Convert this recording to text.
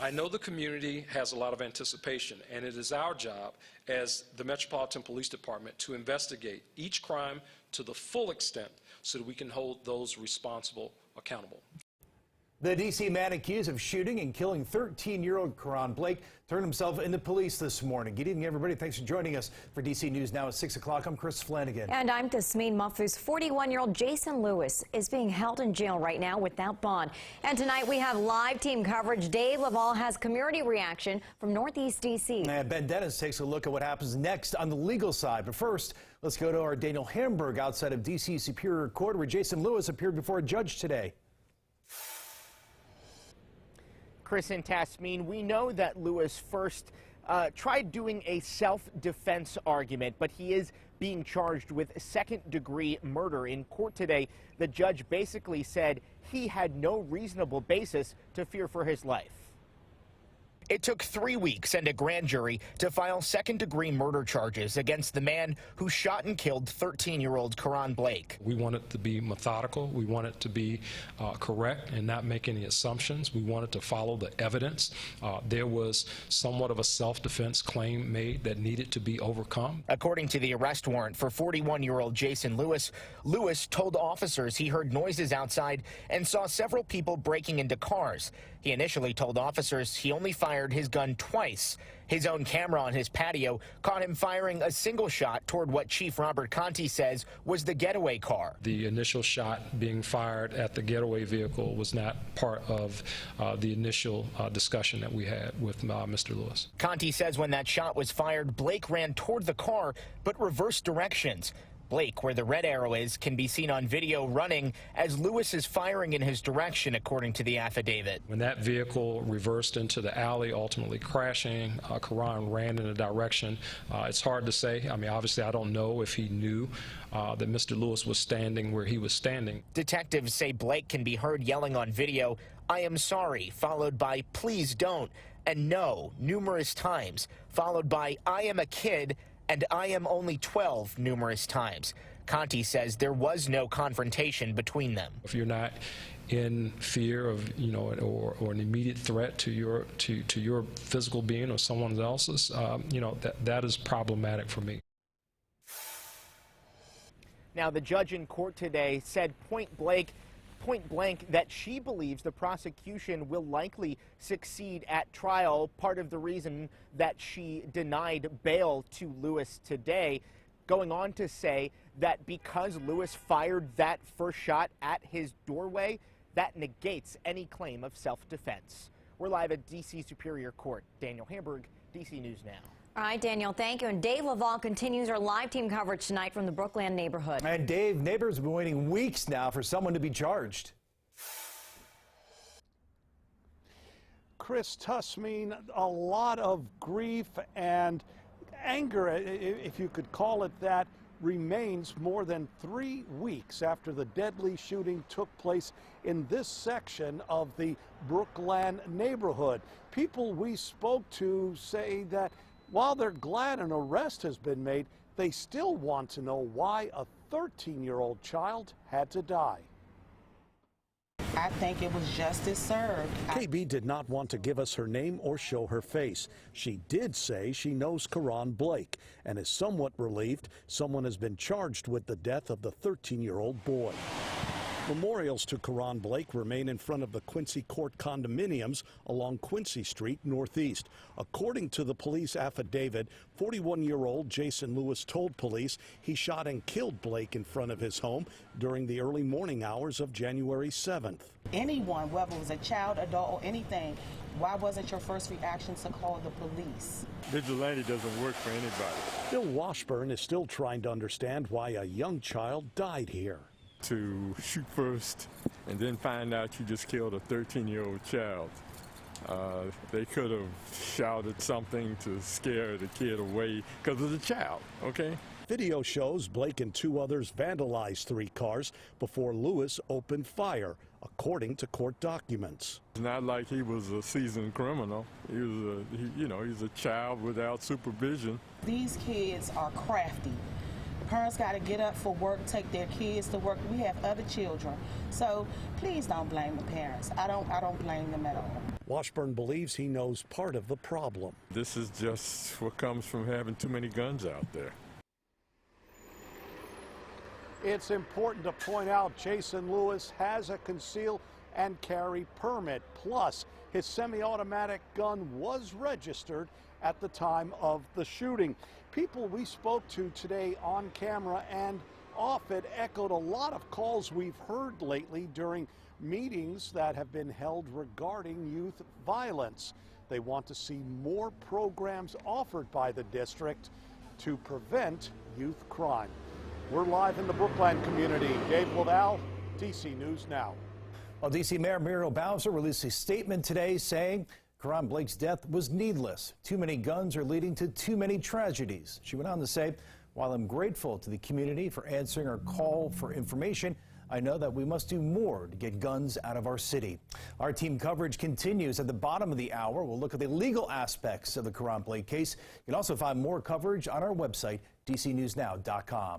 I know the community has a lot of anticipation, and it is our job as the Metropolitan Police Department to investigate each crime to the full extent so that we can hold those responsible accountable. The D.C. man accused of shooting and killing 13-year-old Karon Blake turned himself into police this morning. Good evening, everybody. Thanks for joining us for D.C. News Now at 6 o'clock. I'm Chris Flanagan. And I'm Tasmeen Mahfouz. 41-year-old Jason Lewis is being held in jail right now without bond. And tonight we have live team coverage. Dave Laval has community reaction from Northeast D.C. And Ben Dennis takes a look at what happens next on the legal side. But first, let's go to our Daniel Hamburg outside of D.C. Superior Court, where Jason Lewis appeared before a judge today. Chris and Tasmeen, we know that Lewis first tried doing a self-defense argument, but he is being charged with second-degree murder. In court today, the judge basically said he had no reasonable basis to fear for his life. It took 3 weeks and a grand jury to file second-degree murder charges against the man who shot and killed 13-year-old Karon Blake. We want it to be methodical. We want it to be correct and not make any assumptions. We want it to follow the evidence. There was somewhat of a self-defense claim made that needed to be overcome. According to the arrest warrant for 41-year-old Jason Lewis, Lewis told officers he heard noises outside and saw several people breaking into cars. He initially told officers he only fired his gun twice. His own camera on his patio caught him firing a single shot toward what Chief Robert Conti says was the getaway car. The initial shot being fired at the getaway vehicle was not part of the initial discussion that we had with Mr. Lewis. Conti says when that shot was fired, Blake ran toward the car but reversed directions. Blake, where the red arrow is, can be seen on video running as Lewis is firing in his direction, according to the affidavit. When that vehicle reversed into the alley, ultimately crashing, Karon ran in a direction. It's hard to say. I mean, obviously, I don't know if he knew that Mr. Lewis was standing where he was standing. Detectives say Blake can be heard yelling on video, "I am sorry," followed by "please don't," and "no" numerous times, followed by "I am a kid," and "I am only 12" numerous times. Conti says there was no confrontation between them. If you're not in fear of, or an immediate threat to your physical being or someone else's, that is problematic for me. Now, the judge in court today said point blank that she believes the prosecution will likely succeed at trial, part of the reason that she denied bail to Lewis today, going on to say that because Lewis fired that first shot at his doorway, that negates any claim of self-defense. We're live at D.C. Superior Court. Daniel Hamburg, D.C. News Now. All right, Daniel, thank you. And Dave Laval continues our live team coverage tonight from the Brookland neighborhood. And Dave, neighbors have been waiting weeks now for someone to be charged. Chris, Tasmeen, a lot of grief and anger, if you could call it that, remains more than 3 weeks after the deadly shooting took place in this section of the Brookland neighborhood. People we spoke to say that while they're glad an arrest has been made, they still want to know why a 13-year-old child had to die. I think it was justice served. KB did not want to give us her name or show her face. She did say she knows Karon Blake and is somewhat relieved someone has been charged with the death of the 13-year-old boy. Memorials to Karon Blake remain in front of the Quincy Court condominiums along Quincy Street Northeast. According to the police affidavit, 41-year-old Jason Lewis told police he shot and killed Blake in front of his home during the early morning hours of January 7th. Anyone, whether it was a child, adult, or anything, why wasn't your first reaction to call the police? Vigilante doesn't work for anybody. Bill Washburn is still trying to understand why a young child died here. To shoot first and then find out you just killed a 13-year-old child. They could have shouted something to scare the kid away because of the child, okay? Video shows Blake and two others vandalized 3 cars before Lewis opened fire, according to court documents. It's not like he was a seasoned criminal. He was he's a child without supervision. These kids are crafty. Parents got to get up for work, take their kids to work. We have other children. So please don't blame the parents. I don't blame them at all. Washburn believes he knows part of the problem. This is just what comes from having too many guns out there. It's important to point out Jason Lewis has a conceal and carry permit. Plus, his semi-automatic gun was registered at the time of the shooting. People we spoke to today on camera and off it echoed a lot of calls we've heard lately during meetings that have been held regarding youth violence. They want to see more programs offered by the district to prevent youth crime. We're live in the Brookline community. Dave Laval, DC News Now. Well, D.C. Mayor Muriel Bowser released a statement today saying Karon Blake's death was needless. Too many guns are leading to too many tragedies. She went on to say, while I'm grateful to the community for answering our call for information, I know that we must do more to get guns out of our city. Our team coverage continues at the bottom of the hour. We'll look at the legal aspects of the Karon Blake case. You can also find more coverage on our website, dcnewsnow.com.